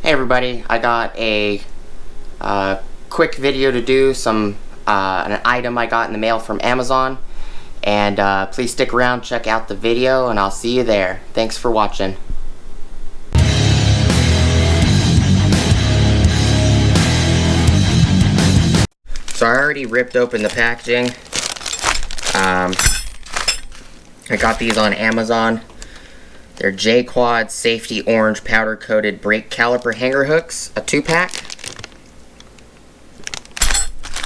Hey everybody, I got a quick video to do, an item I got in the mail from Amazon, and please stick around, check out the video, and I'll see you there. Thanks for watching. So I already ripped open the packaging. I got these on Amazon. They're J-Quad Safety Orange Powder Coated Brake Caliper Hanger Hooks, a 2-pack.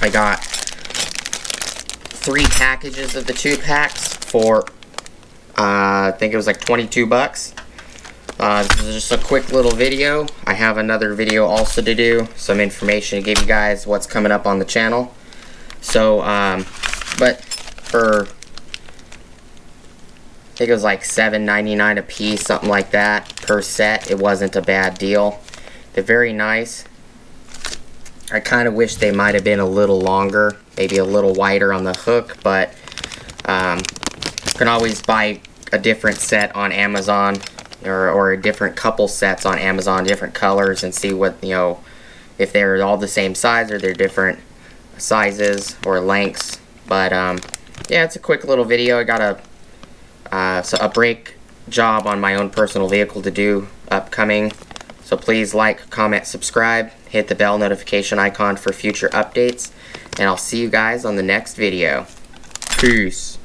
I got 3 packages of the 2-packs for, I think it was like 22 bucks. This is just a quick little video. I have another video also to do, some information to give you guys what's coming up on the channel. So, but for, I think it was like $7.99 a piece, something like that, per set. It wasn't a bad deal. They're very nice. I kind of wish they might have been a little longer, maybe a little wider on the hook, but you can always buy a different set on Amazon, or a different couple sets on Amazon, different colors, and see what, if they're all the same size or they're different sizes or lengths. But yeah, it's a quick little video. I got a brake job on my own personal vehicle to do upcoming, so please like, comment, subscribe, hit the bell notification icon for future updates, and I'll see you guys on the next video. Peace.